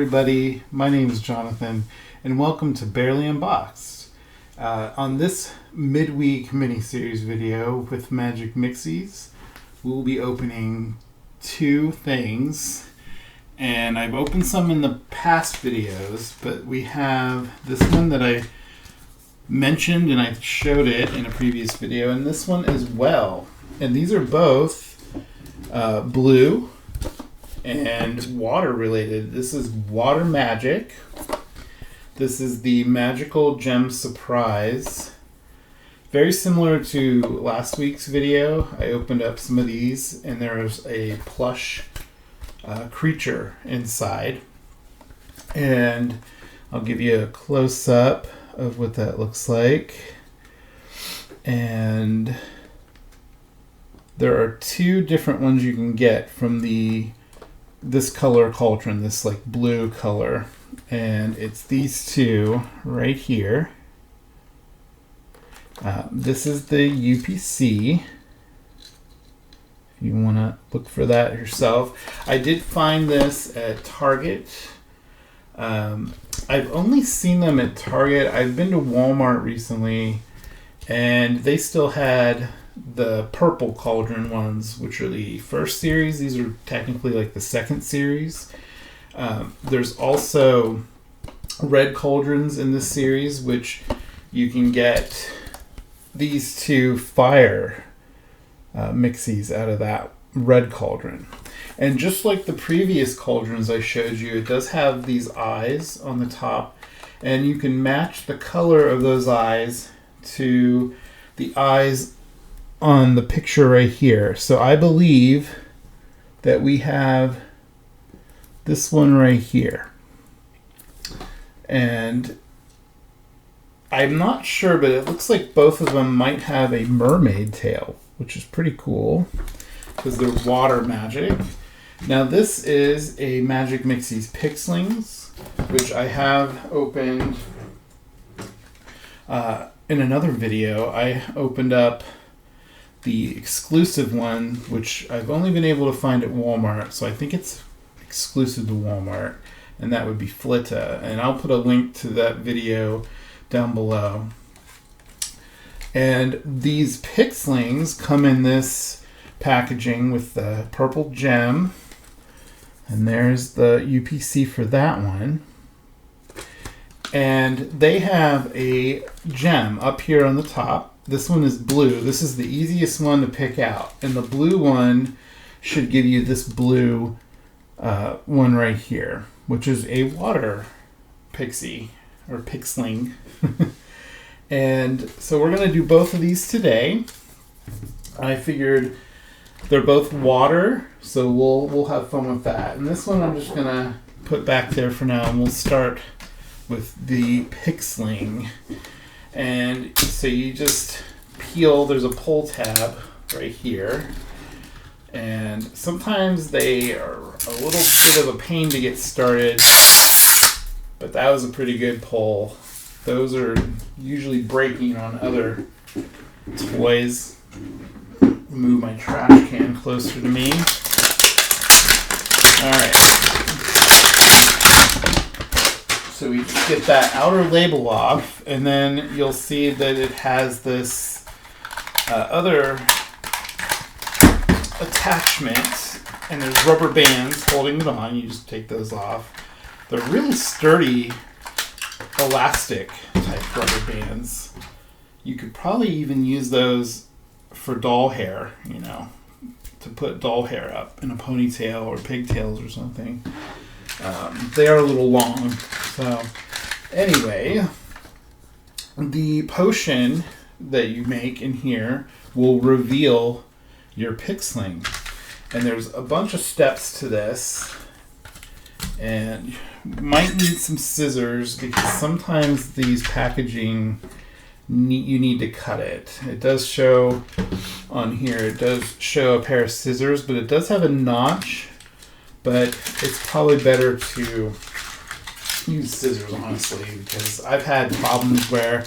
everybody, my name is Jonathan and welcome to Bearly Unboxed. On this midweek miniseries video with Magic Mixies, we'll be opening two things, and I've opened some in the past videos, but we have this one that I mentioned and I showed it in a previous video, and this one as well. And these are both blue and water related. This is Water Magic. This is the Magical Gem Surprise. Very similar to last week's video. I opened up some of these and there was a plush creature inside. And I'll give you a close-up of what that looks like. And there are two different ones you can get from this color cauldron, this like blue color, and it's these two right here. This is the UPC, if you want to look for that yourself. I did find this at Target. I've only seen them at Target. I've been to Walmart recently and they still had the purple cauldron ones, which are the first series. These are technically like the second series. There's also red cauldrons in this series, which you can get these two fire mixies out of that red cauldron. And just like the previous cauldrons I showed you, it does have these eyes on the top, and you can match the color of those eyes to the eyes on the picture right here. So I believe that we have this one right here. And I'm not sure, but it looks like both of them might have a mermaid tail, which is pretty cool because they're water magic. Now this is a Magic Mixies Pixlings, which I have opened in another video. I opened up the exclusive one, which I've only been able to find at Walmart, so I think it's exclusive to Walmart, and that would be Flitta, and I'll put a link to that video down below. And these Pixlings come in this packaging with the purple gem, and there's the UPC for that one. And they have a gem up here on the top. This one is blue. This is the easiest one to pick out. And the blue one should give you this blue one right here, which is a water pixie or pixling. And so we're going to do both of these today. I figured they're both water, so we'll have fun with that. And this one I'm just going to put back there for now, and we'll start with the Pixling. And so you just peel, there's a pull tab right here, and sometimes they are a little bit of a pain to get started, but that was a pretty good pull. Those are usually breaking on other toys. Move my trash can closer to me. Alright. So we get that outer label off, and then you'll see that it has this other attachment, and there's rubber bands holding it on. You just take those off. They're really sturdy, elastic type rubber bands. You could probably even use those for doll hair, you know, to put doll hair up in a ponytail or pigtails or something. They are a little long. So anyway, the potion that you make in here will reveal your Pixling. And there's a bunch of steps to this. And you might need some scissors because sometimes these packaging, you need to cut it. It does show on here, it does show a pair of scissors, but it does have a notch. But it's probably better to use scissors, honestly, because I've had problems where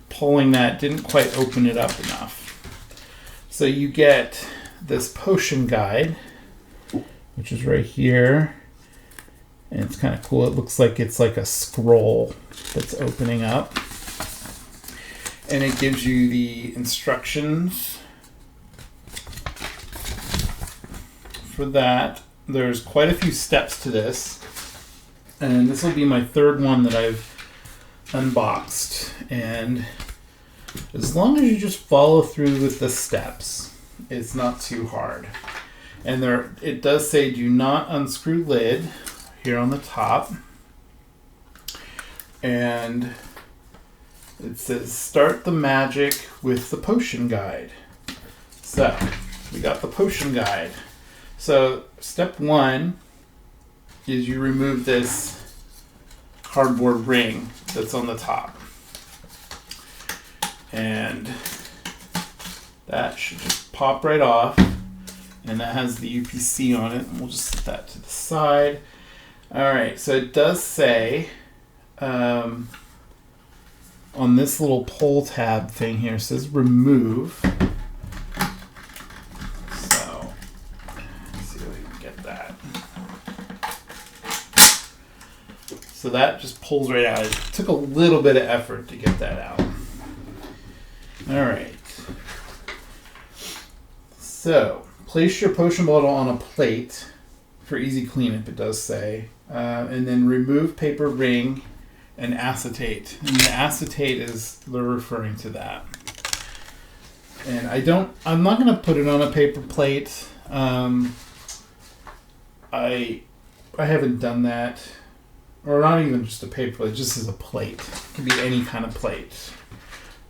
pulling that didn't quite open it up enough. So you get this potion guide, which is right here, And it's kind of cool. It looks like it's like a scroll that's opening up. And it gives you the instructions for that. There's quite a few steps to this. And this will be my third one that I've unboxed. And as long as you just follow through with the steps, it's not too hard. And there, it does say do not unscrew lid here on the top. And it says start the magic with the potion guide. So we got the potion guide. So step 1 is you remove this cardboard ring that's on the top. And that should just pop right off. And that has the UPC on it. And we'll just set that to the side. Alright, so it does say on this little pull tab thing here, it says remove. So, let's see if we can get that. So that just pulls right out. It took a little bit of effort to get that out. Alright. So, place your potion bottle on a plate for easy cleanup, it does say. And then remove paper ring and acetate. And the acetate is, they're referring to that. And I'm not going to put it on a paper plate. I haven't done that. Or not even just a paper plate, just as a plate. It can be any kind of plate.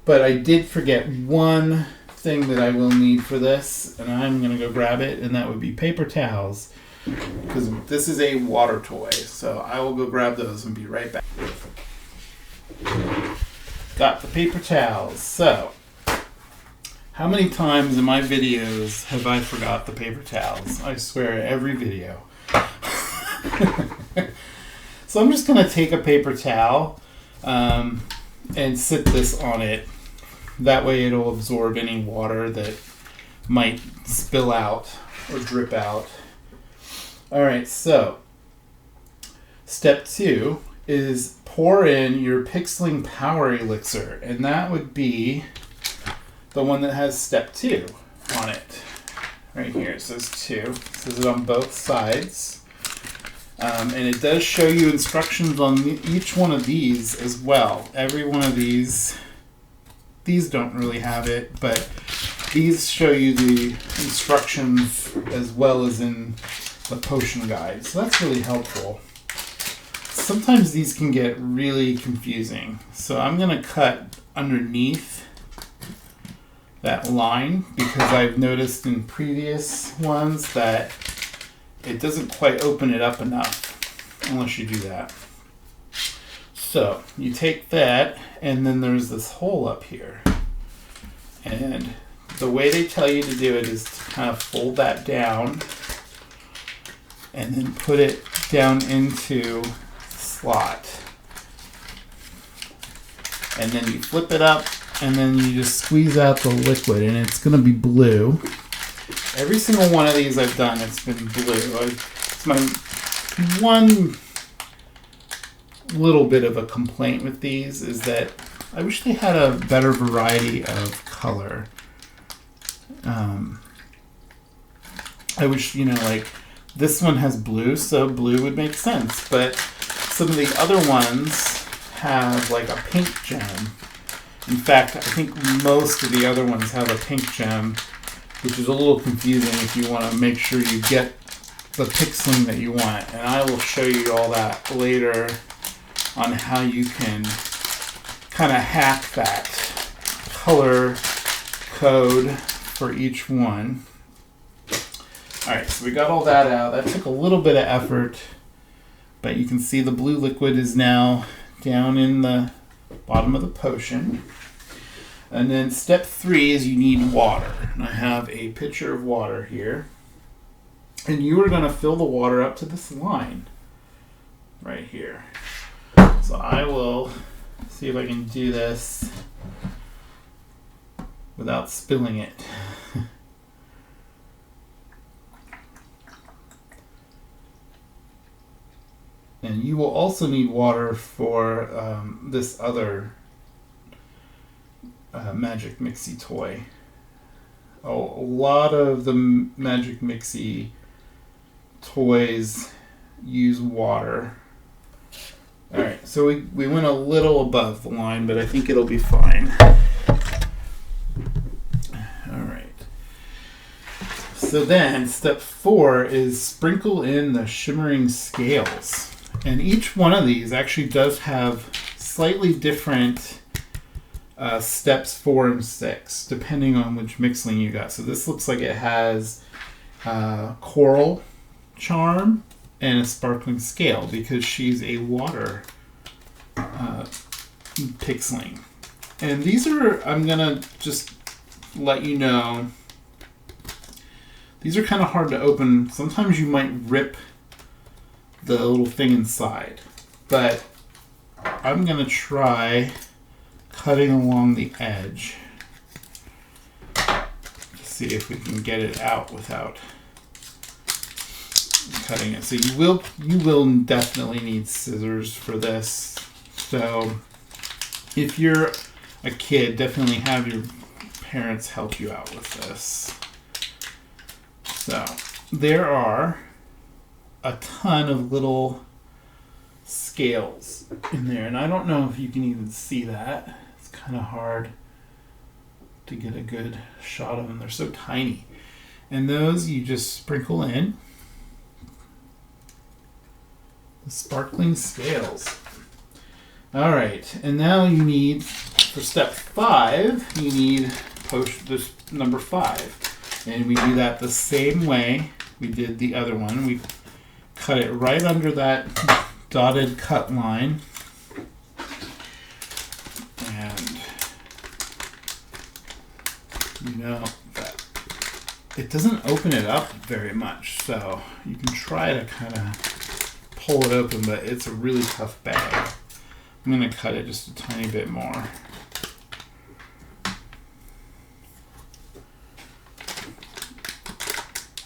But I did forget one thing that I will need for this, and I'm going to go grab it, and that would be paper towels. Because this is a water toy, so I will go grab those and be right back. Got the paper towels. So, how many times in my videos have I forgot the paper towels? I swear, every video. So I'm just going to take a paper towel and sit this on it. That way it'll absorb any water that might spill out or drip out. Alright, so step 2 is pour in your Pixling Power Elixir, and that would be the one that has step 2 on it. Right here it says 2. It says it on both sides. And it does show you instructions on each one of these as well. Every one of these don't really have it, but these show you the instructions as well as in the potion guide. So that's really helpful. Sometimes these can get really confusing. So I'm going to cut underneath that line because I've noticed in previous ones that it doesn't quite open it up enough unless you do that. So you take that, and then there's this hole up here. And the way they tell you to do it is to kind of fold that down and then put it down into the slot. And then you flip it up, and then you just squeeze out the liquid, and it's going to be blue. Every single one of these I've done, it's been blue. It's my one little bit of a complaint with these is that I wish they had a better variety of color. I wish, like this one has blue, so blue would make sense. But some of the other ones have like a pink gem. In fact, I think most of the other ones have a pink gem, which is a little confusing if you want to make sure you get the pixeling that you want. And I will show you all that later on how you can kind of hack that color code for each one. Alright, so we got all that out. That took a little bit of effort, but you can see the blue liquid is now down in the bottom of the potion. And then step 3 is you need water. And I have a pitcher of water here. And you are going to fill the water up to this line right here. So I will see if I can do this without spilling it. And you will also need water for this other Magic Mixie toy. A lot of the Magic Mixie toys use water. Alright, so we went a little above the line, but I think it'll be fine. Alright. So then, step 4 is sprinkle in the shimmering scales. And each one of these actually does have slightly different steps 4 and 6, depending on which mixling you got. So this looks like it has coral charm and a sparkling scale because she's a water pixling. And these are, I'm gonna just let you know, these are kind of hard to open. Sometimes you might rip the little thing inside, but I'm gonna try cutting along the edge to see if we can get it out without cutting it. So you will definitely need scissors for this. So if you're a kid, definitely have your parents help you out with this. So there are a ton of little scales in there, and I don't know if you can even see that. It's kind of hard to get a good shot of them. They're so tiny. And those you just sprinkle in the sparkling scales. All right, and now you need, for step 5, you need this number 5. And we do that the same way we did the other one. We cut it right under that dotted cut line. And you know that it doesn't open it up very much, so you can try to kind of pull it open, but it's a really tough bag. I'm going to cut it just a tiny bit more.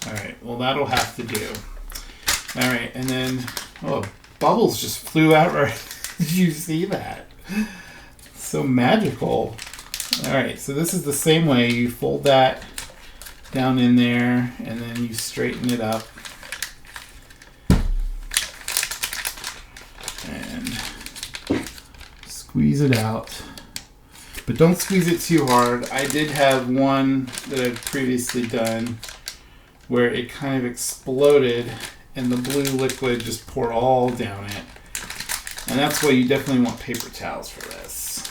Alright, well that'll have to do. Alright, and then, oh, bubbles just flew out right. Did you see that? So magical. Alright, so this is the same way. You fold that down in there, and then you straighten it up. And squeeze it out. But don't squeeze it too hard. I did have one that I've previously done where it kind of exploded and the blue liquid just poured all down it. And that's why you definitely want paper towels for this.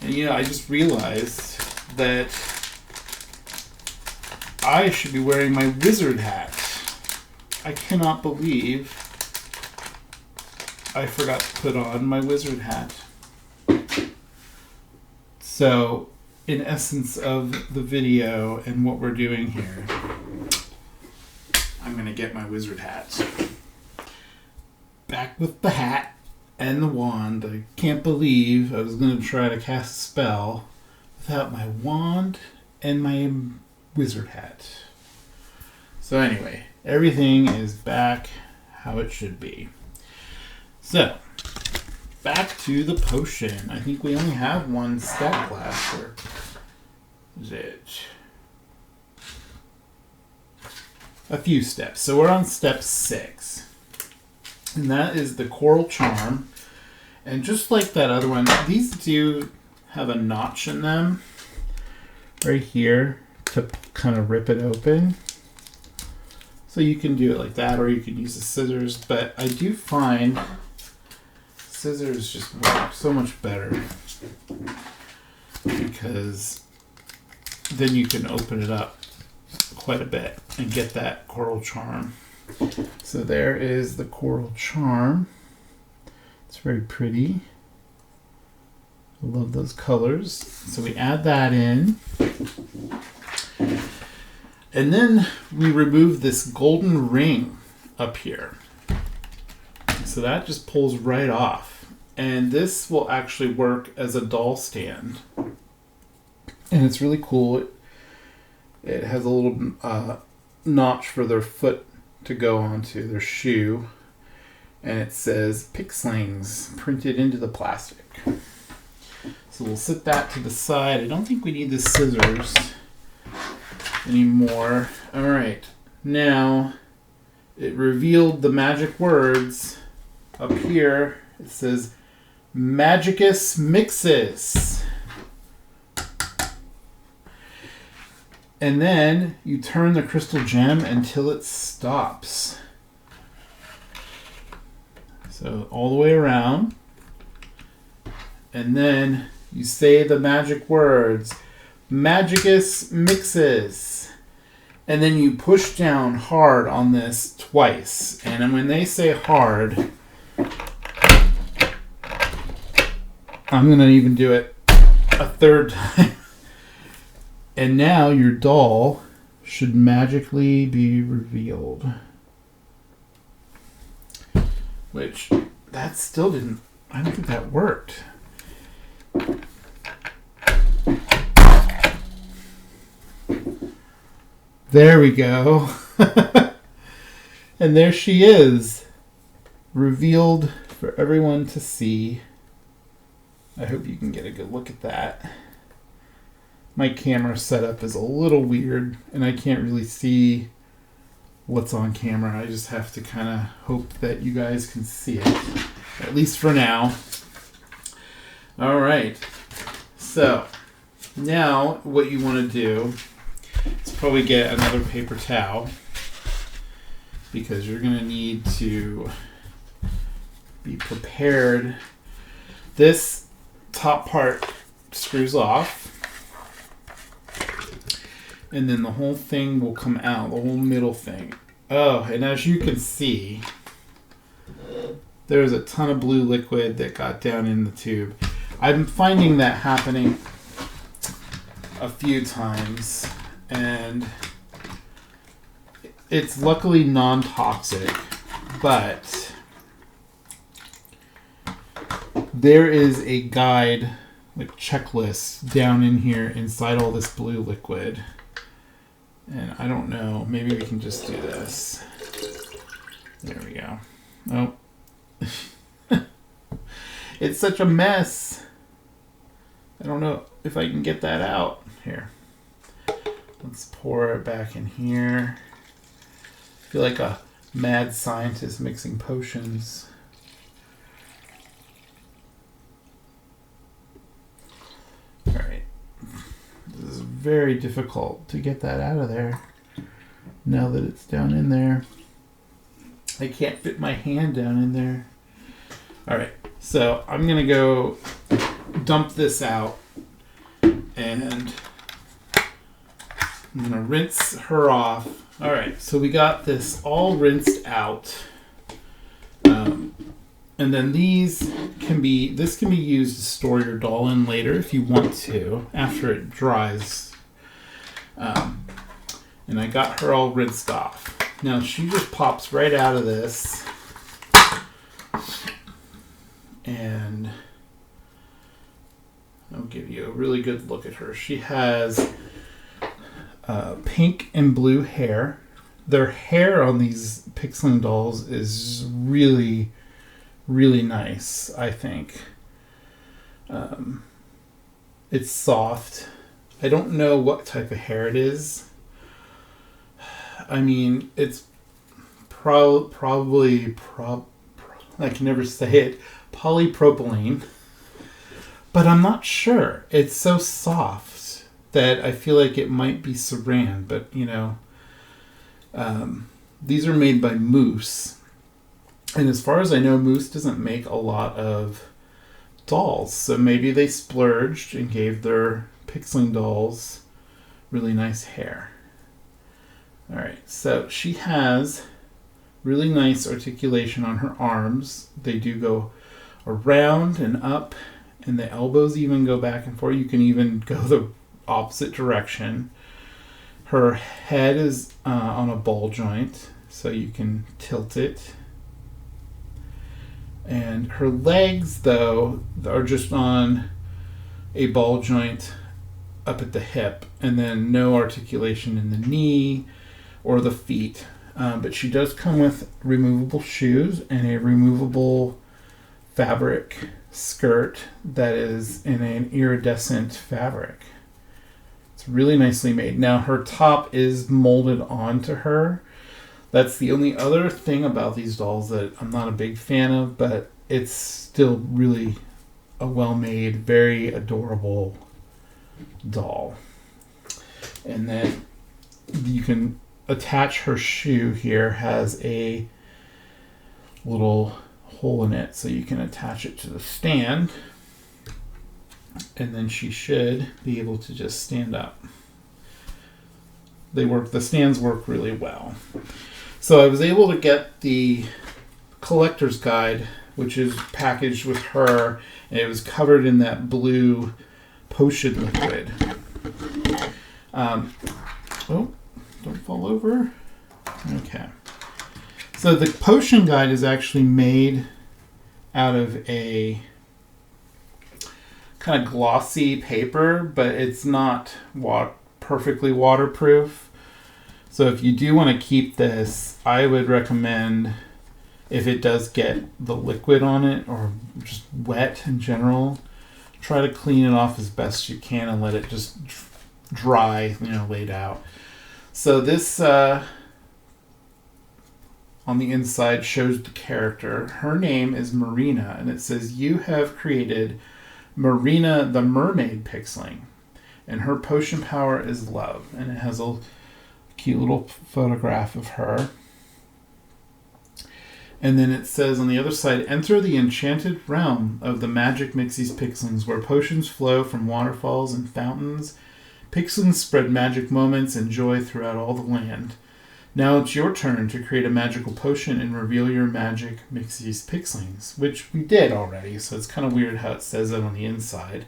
And you know, I just realized that I should be wearing my wizard hat. I cannot believe I forgot to put on my wizard hat. So, in essence of the video and what we're doing here, I'm going to get my wizard hat. Back with the hat and the wand. I can't believe I was going to try to cast a spell without my wand and my wizard hat. So anyway, everything is back how it should be. So, back to the potion. I think we only have one step left. Or is it? A few steps. So we're on step 6. And that is the coral charm. And just like that other one, these do have a notch in them right here to kind of rip it open. So you can do it like that, or you can use the scissors. But I do find scissors just work so much better because then you can open it up quite a bit and get that coral charm. So there is the coral charm. It's very pretty. I love those colors. So we add that in. And then we remove this golden ring up here. So that just pulls right off. And this will actually work as a doll stand. And it's really cool. It has a little notch for their foot to go onto, their shoe. And it says Pixlings printed into the plastic. So we'll set that to the side. I don't think we need the scissors anymore. All right. Now, it revealed the magic words. Up here, it says Mixies Mixes. And then you turn the crystal gem until it stops. So all the way around. And then you say the magic words, Mixies Mixes. And then you push down hard on this twice. And when they say hard, I'm going to even do it a third time. And now your doll should magically be revealed. Which, that still didn't, I don't think that worked. There we go. And there she is, revealed for everyone to see. I hope you can get a good look at that. My camera setup is a little weird, and I can't really see what's on camera. I just have to kind of hope that you guys can see it, at least for now. All right. So now what you want to do is probably get another paper towel, because you're going to need to be prepared. This top part screws off, and then the whole thing will come out, the whole middle thing. Oh, and as you can see, there's a ton of blue liquid that got down in the tube. I'm finding that happening a few times, and it's luckily non-toxic, but there is a guide, like checklist, down in here inside all this blue liquid. And I don't know, maybe we can just do this. There we go. Oh. It's such a mess. I don't know if I can get that out. Here. Let's pour it back in here. I feel like a mad scientist mixing potions. Alright. This is very difficult to get that out of there now that it's down in there. I can't fit my hand down in there. Alright, so I'm going to go dump this out, and I'm going to rinse her off. Alright, so we got this all rinsed out. And then this can be used to store your doll in later if you want to, after it dries. And I got her all rinsed off. Now she just pops right out of this. And I'll give you a really good look at her. She has pink and blue hair. Their hair on these Pixling dolls is really, really nice, I think. It's soft. I don't know what type of hair it is. I mean, it's probably I can never say it, polypropylene. But I'm not sure. It's so soft that I feel like it might be saran, but you know, these are made by Moose. And as far as I know, Moose doesn't make a lot of dolls. So maybe they splurged and gave their Pixling dolls really nice hair. Alright, so she has really nice articulation on her arms. They do go around and up, and the elbows even go back and forth. You can even go the opposite direction. Her head is on a ball joint, so you can tilt it. And her legs, though, are just on a ball joint up at the hip, and then no articulation in the knee or the feet. But she does come with removable shoes and a removable fabric skirt that is in an iridescent fabric. It's really nicely made. Now her top is molded onto her. That's the only other thing about these dolls that I'm not a big fan of, but it's still really a well-made, very adorable doll. And then you can attach her shoe here, has a little hole in it so you can attach it to the stand, and then she should be able to just stand up. The stands work really well. So I was able to get the collector's guide, which is packaged with her, and it was covered in that blue potion liquid. Oh, don't fall over. Okay. So the potion guide is actually made out of a kind of glossy paper, but it's not perfectly waterproof. So if you do want to keep this, I would recommend, if it does get the liquid on it or just wet in general, try to clean it off as best you can and let it just dry, laid out. So this on the inside shows the character. Her name is Marina, and it says, "You have created Marina the Mermaid Pixling, and her potion power is love." And it has a cute little photograph of her. And then it says on the other side, "Enter the enchanted realm of the Magic Mixies Pixlings, where potions flow from waterfalls and fountains. Pixlings spread magic moments and joy throughout all the land. Now it's your turn to create a magical potion and reveal your Magic Mixies Pixlings," which we did already, so it's kind of weird how it says it on the inside.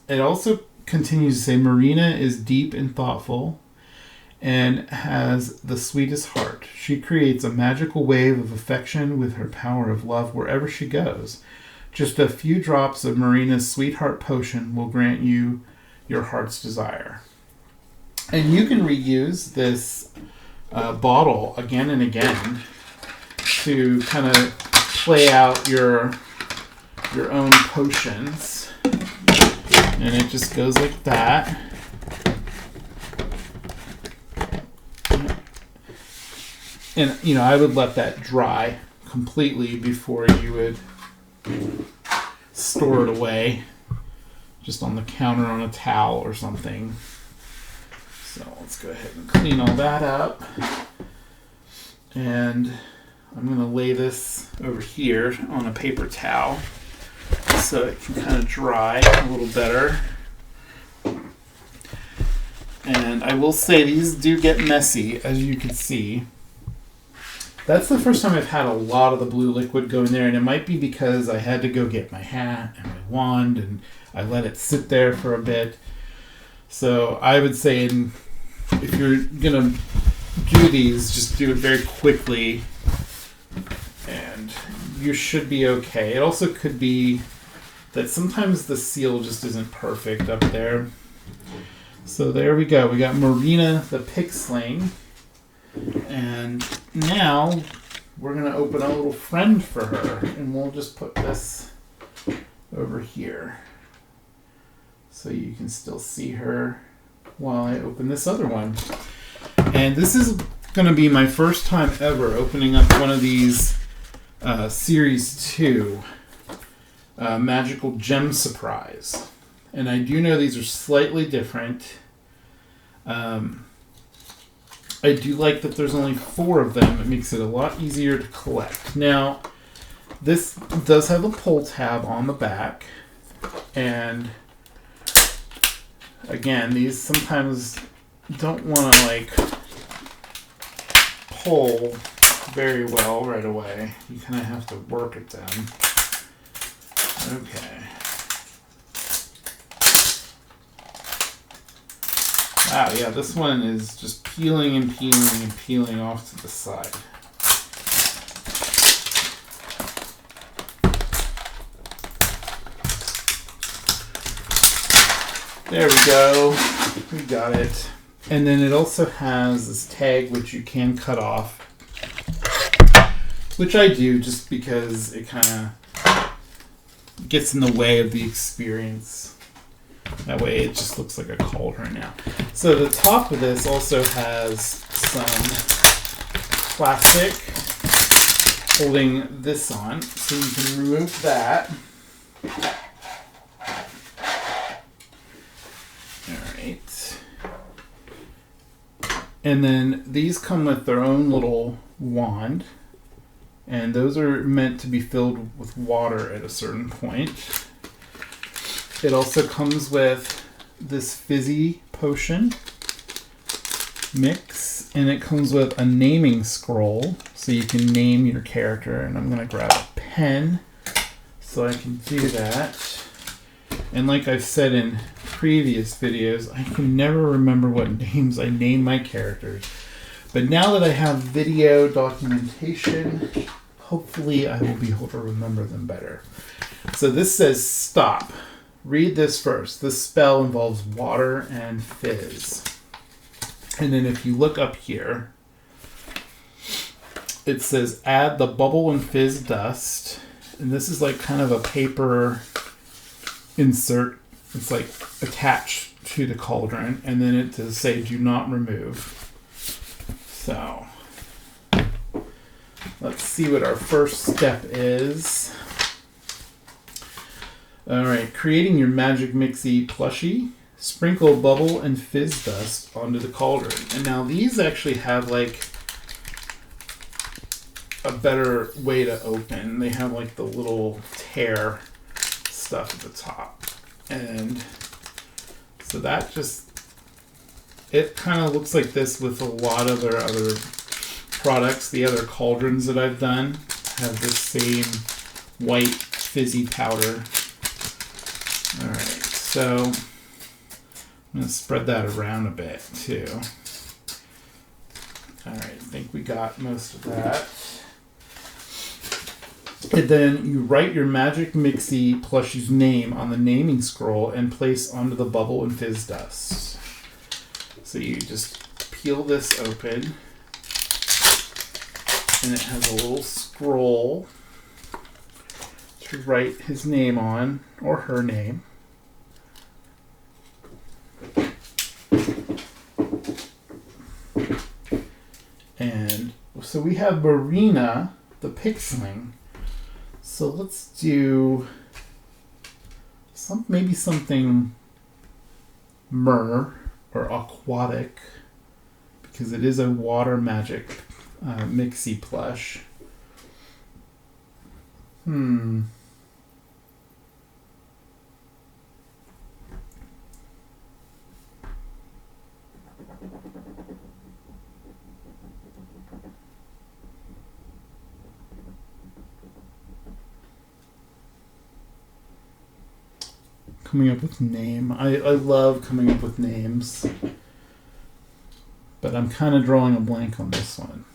It also continues to say, "Marina is deep and thoughtful and has the sweetest heart. She creates a magical wave of affection with her power of love wherever she goes. Just a few drops of Marina's sweetheart potion will grant you your heart's desire." And you can reuse this bottle again and again to kind of play out your own potions. And it just goes like that. And, I would let that dry completely before you would store it away, just on the counter on a towel or something. So let's go ahead and clean all that up. And I'm going to lay this over here on a paper towel so it can kind of dry a little better. And I will say these do get messy, as you can see. That's the first time I've had a lot of the blue liquid go in there, and it might be because I had to go get my hat and my wand, and I let it sit there for a bit. So I would say if you're going to do these, just do it very quickly, and you should be okay. It also could be that sometimes the seal just isn't perfect up there. So there we go. We got Marina the Pixling. And now we're going to open a little friend for her, and we'll just put this over here so you can still see her while I open this other one. And this is going to be my first time ever opening up one of these Series 2 Magical Gem Surprise. And I do know these are slightly different. I do like that there's only 4 of them. It makes it a lot easier to collect. Now, this does have a pull tab on the back. And again, these sometimes don't want to pull very well right away. You kind of have to work at them. Okay. Wow, yeah, this one is just peeling and peeling and peeling off to the side. There we go. We got it. And then it also has this tag which you can cut off, which I do just because it kind of gets in the way of the experience. That way it just looks like a cauldron now. So the top of this also has some plastic holding this on, so you can remove that. Alright. And then these come with their own little wand, and those are meant to be filled with water at a certain point. It also comes with this fizzy potion mix, and it comes with a naming scroll so you can name your character. And I'm going to grab a pen so I can do that. And like I've said in previous videos, I can never remember what names I name my characters. But now that I have video documentation, hopefully I will be able to remember them better. So this says stop. Read this first. This spell involves water and fizz. And then if you look up here, it says add the bubble and fizz dust. And this is like kind of a paper insert. It's like attached to the cauldron. And then it does say do not remove. So let's see what our first step is. Alright, creating your Magic Mixie plushie. Sprinkle bubble and fizz dust onto the cauldron. And now these actually have like a better way to open. They have like the little tear stuff at the top. And so that just, it kind of looks like this with a lot of their other products. The other cauldrons that I've done have this same white fizzy powder. Alright, so I'm going to spread that around a bit too. Alright, I think we got most of that. And then you write your Magic Mixie plushie's name on the naming scroll and place onto the bubble and fizz dust. So you just peel this open, and it has a little scroll to write his name on, or her name. And so we have Marina, the Pixling. So let's do maybe something mer or aquatic, because it is a water magic Mixie plush. Coming up with name. I love coming up with names, but I'm kind of drawing a blank on this one.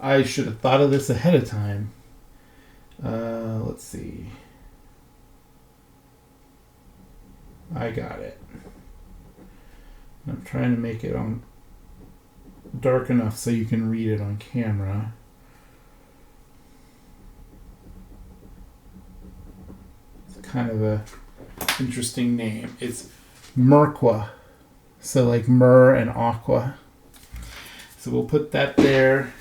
I should have thought of this ahead of time. Let's see. I got it. I'm trying to make it on dark enough so you can read it on camera. Kind of a interesting name. It's Merqua, so like myrrh and aqua. So we'll put that there.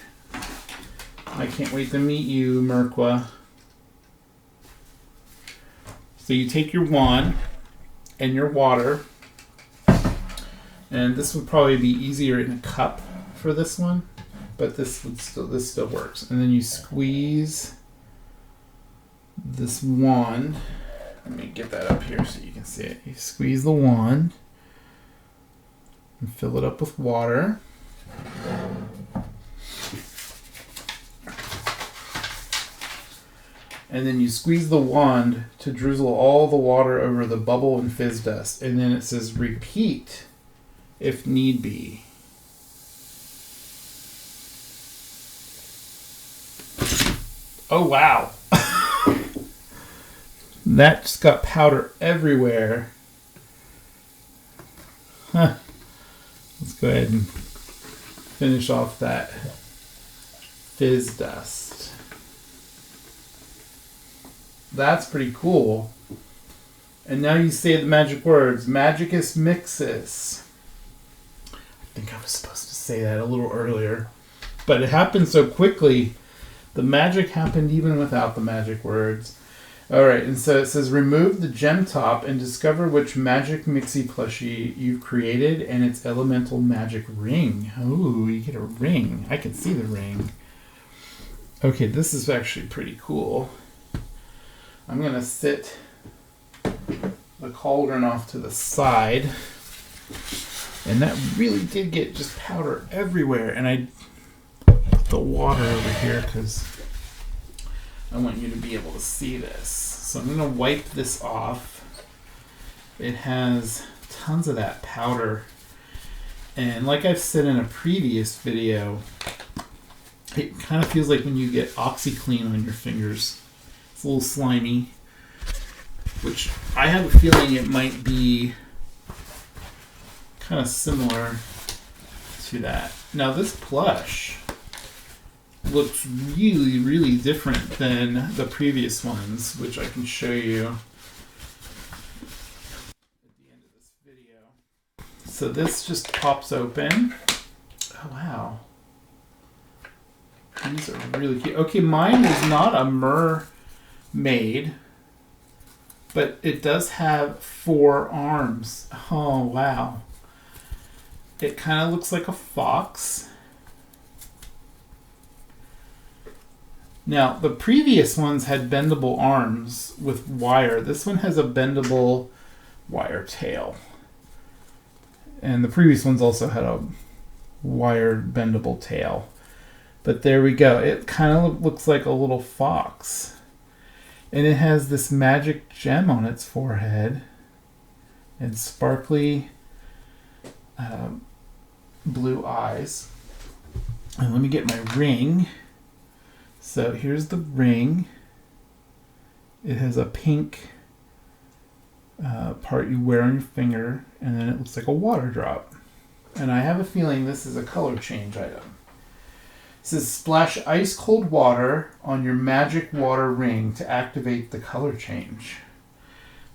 I can't wait to meet you, Merqua. So you take your wand and your water, and this would probably be easier in a cup for this one, but this still works. And then you squeeze this wand. Let me get that up here so you can see it. You squeeze the wand and fill it up with water. And then you squeeze the wand to drizzle all the water over the bubble and fizz dust. And then it says repeat if need be. Oh, wow. That just got powder everywhere. Huh. Let's go ahead and finish off that fizz dust. That's pretty cool. And now you say the magic words. Magicis Mixes. I think I was supposed to say that a little earlier. But it happened so quickly. The magic happened even without the magic words. Alright, and so it says remove the gem top and discover which Magic Mixie plushie you've created and its elemental magic ring. Ooh, you get a ring. I can see the ring. Okay, this is actually pretty cool. I'm going to sit the cauldron off to the side. And that really did get just powder everywhere. And I put the water over here because I want you to be able to see this. So I'm going to wipe this off. It has tons of that powder. And like I've said in a previous video, it kind of feels like when you get OxyClean on your fingers. It's a little slimy, which I have a feeling it might be kind of similar to that. Now this plush looks really, really different than the previous ones, which I can show you at the end of this video. So this just pops open. Oh wow. These are really cute. Okay, mine is not a mermaid, but it does have 4 arms. Oh wow. It kind of looks like a fox. Now, the previous ones had bendable arms with wire. This one has a bendable wire tail. And the previous ones also had a wired bendable tail. But there we go. It kind of looks like a little fox. And it has this magic gem on its forehead. And sparkly blue eyes. And let me get my ring. So here's the ring. It has a pink part you wear on your finger, and then it looks like a water drop. And I have a feeling this is a color change item. It says splash ice cold water on your magic water ring to activate the color change.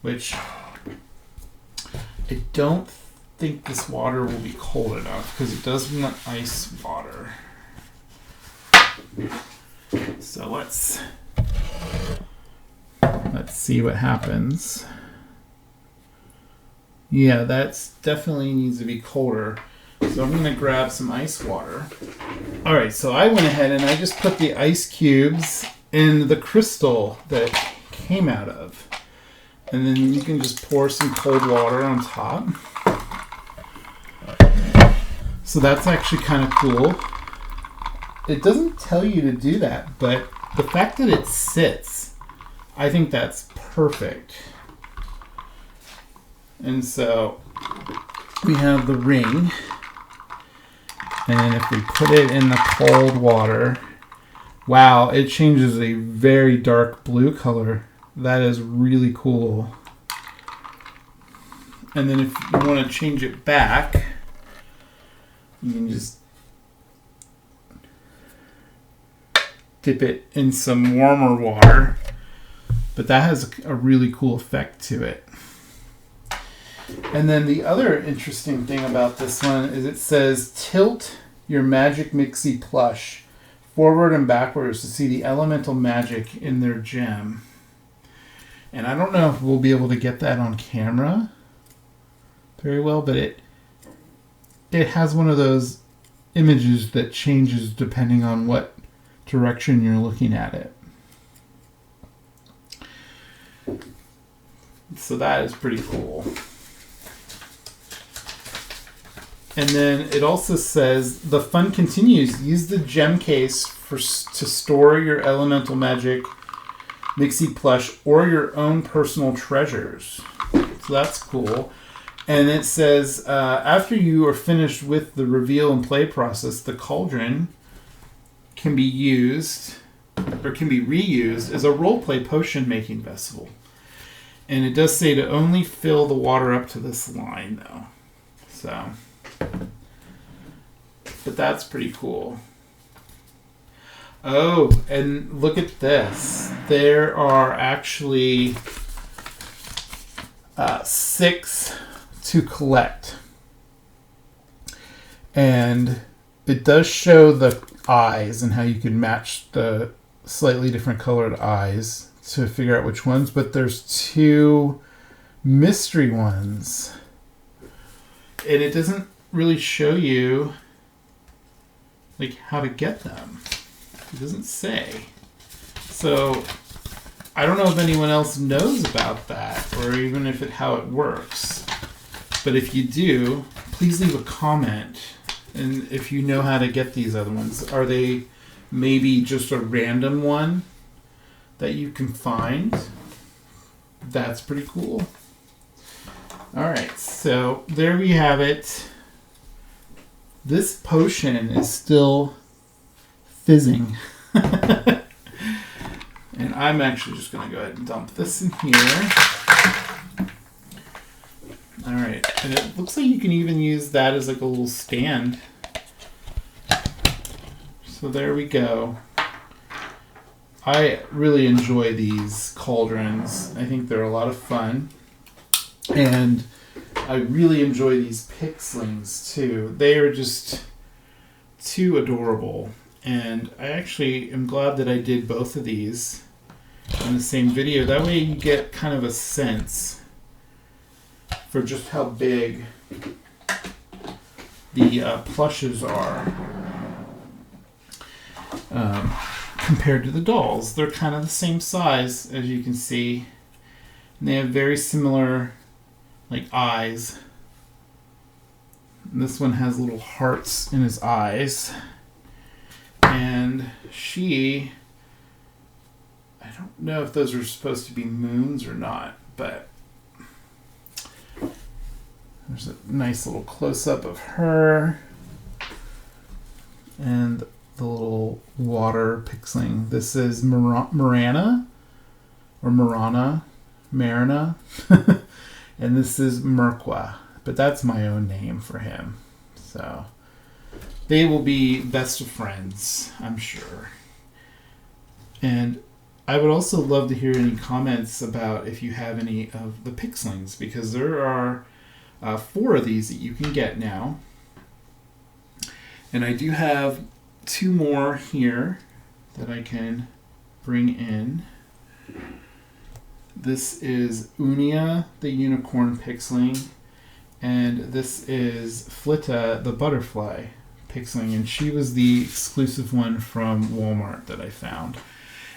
Which I don't think this water will be cold enough because it does want ice water. So let's see what happens. Yeah, that's definitely needs to be colder. So I'm going to grab some ice water. Alright, so I went ahead and I just put the ice cubes in the crystal that it came out of. And then you can just pour some cold water on top. So that's actually kind of cool. It doesn't tell you to do that, but the fact that it sits, I think that's perfect. And so we have the ring. And if we put it in the cold water, wow, it changes a very dark blue color. That is really cool. And then if you want to change it back, you can just dip it in some warmer water. But that has a really cool effect to it. And then the other interesting thing about this one is it says tilt your Magic Mixie plush forward and backwards to see the elemental magic in their gem. And I don't know if we'll be able to get that on camera very well, but it has one of those images that changes depending on what direction you're looking at it. So that is pretty cool. And then it also says, the fun continues. Use the gem case to store your elemental magic Mixie plush or your own personal treasures. So that's cool. And it says, after you are finished with the reveal and play process, the cauldron can be reused as a roleplay potion making vessel. And it does say to only fill the water up to this line, though. So, but that's pretty cool. Oh, and look at this. There are actually 6 to collect. And it does show the eyes and how you can match the slightly different colored eyes to figure out which ones, but there's 2 mystery ones. And it doesn't really show you like how to get them. It doesn't say. So I don't know if anyone else knows about that or even if how it works. But if you do, please leave a comment. And if you know how to get these other ones, are they maybe just a random one that you can find? That's pretty cool. All right, so there we have it. This potion is still fizzing. And I'm actually just going to go ahead and dump this in here. All right, and it looks like you can even use that as like a little stand. So there we go. I really enjoy these cauldrons. I think they're a lot of fun. And I really enjoy these pixlings too. They are just too adorable. And I actually am glad that I did both of these in the same video. That way you get kind of a sense for just how big the plushes are compared to the dolls. They're kind of the same size, as you can see. And they have very similar like eyes. And this one has little hearts in his eyes. And she, I don't know if those are supposed to be moons or not, but there's a nice little close-up of her. And the little water pixeling. This is Marena, or Marina. And this is Merqua, but that's my own name for him. So they will be best of friends, I'm sure. And I would also love to hear any comments about if you have any of the pixelings, because there are 4 of these that you can get now. And I do have 2 more here that I can bring in. This is Unia, the unicorn pixeling, and this is Flitta, the butterfly pixeling, and she was the exclusive one from Walmart that I found.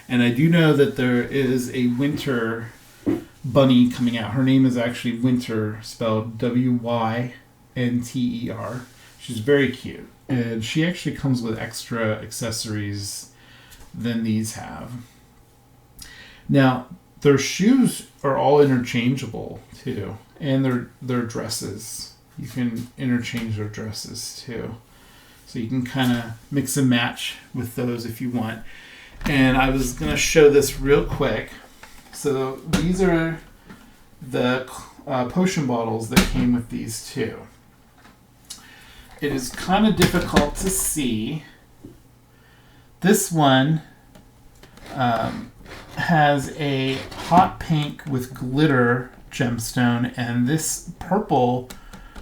And I do know that there is a winter bunny coming out. Her name is actually Winter, spelled Wynter. She's very cute, and she actually comes with extra accessories than these have. Now, their shoes are all interchangeable too, and their dresses. You can interchange their dresses too. So you can kind of mix and match with those if you want. And I was going to show this real quick. So these are the potion bottles that came with these two. It is kind of difficult to see. This one has a hot pink with glitter gemstone, and this purple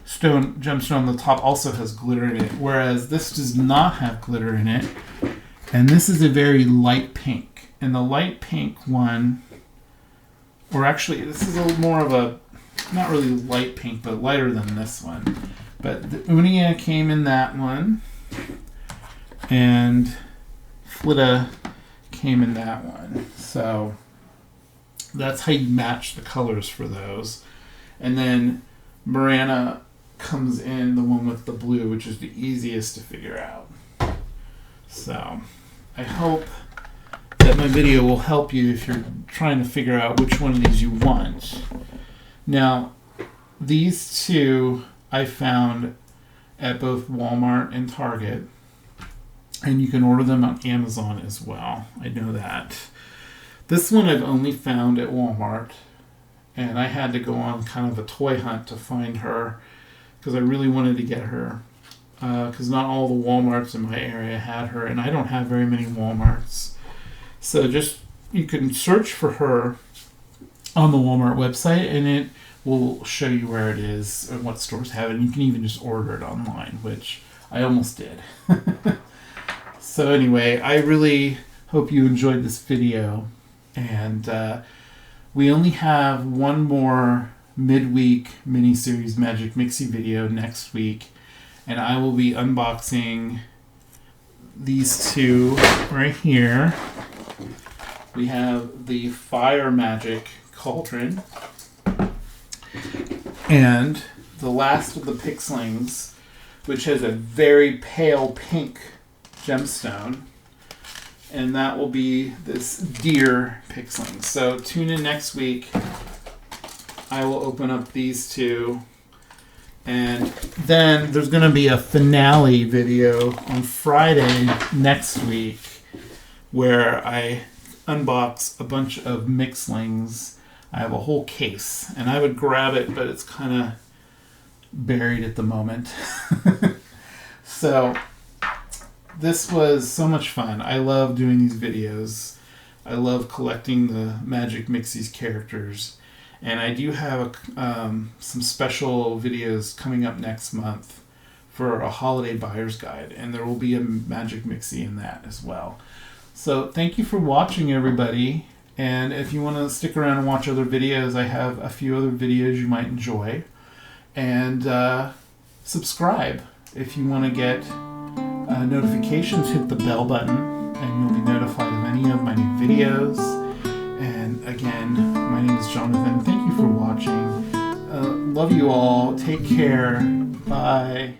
stone gemstone on the top also has glitter in it, whereas this does not have glitter in it. And this is a very light pink. And the light pink one, or actually this is a little more of a, not really light pink, but lighter than this one. But the Unia came in that one, and Flitta came in that one. So that's how you match the colors for those. And then Marena comes in the one with the blue, which is the easiest to figure out. So I hope that my video will help you if you're trying to figure out which one of these you want. Now, these two I found at both Walmart and Target, and you can order them on Amazon as well. I know that. This one I've only found at Walmart, and I had to go on kind of a toy hunt to find her because I really wanted to get her, because not all the Walmarts in my area had her, and I don't have very many Walmarts. So just, you can search for her on the Walmart website, and it will show you where it is and what stores have it. And you can even just order it online, which I almost did. So anyway, I really hope you enjoyed this video. And we only have one more midweek miniseries Magic Mixie video next week. And I will be unboxing these two right here. We have the Fire Magic Cauldon and the last of the Pixlings, which has a very pale pink gemstone, and that will be this Deer Pixling. So tune in next week. I will open up these two, and then there's going to be a finale video on Friday next week where I unbox a bunch of Mixlings. I have a whole case, and I would grab it, but it's kind of buried at the moment. So this was so much fun. I love doing these videos. I love collecting the Magic Mixies characters, and I do have some special videos coming up next month for a holiday buyer's guide, and there will be a Magic Mixie in that as well. So thank you for watching, everybody. And if you want to stick around and watch other videos, I have a few other videos you might enjoy. And subscribe if you want to get notifications. Hit the bell button and you'll be notified of any of my new videos. And again, my name is Jonathan. Thank you for watching. Love you all. Take care. Bye.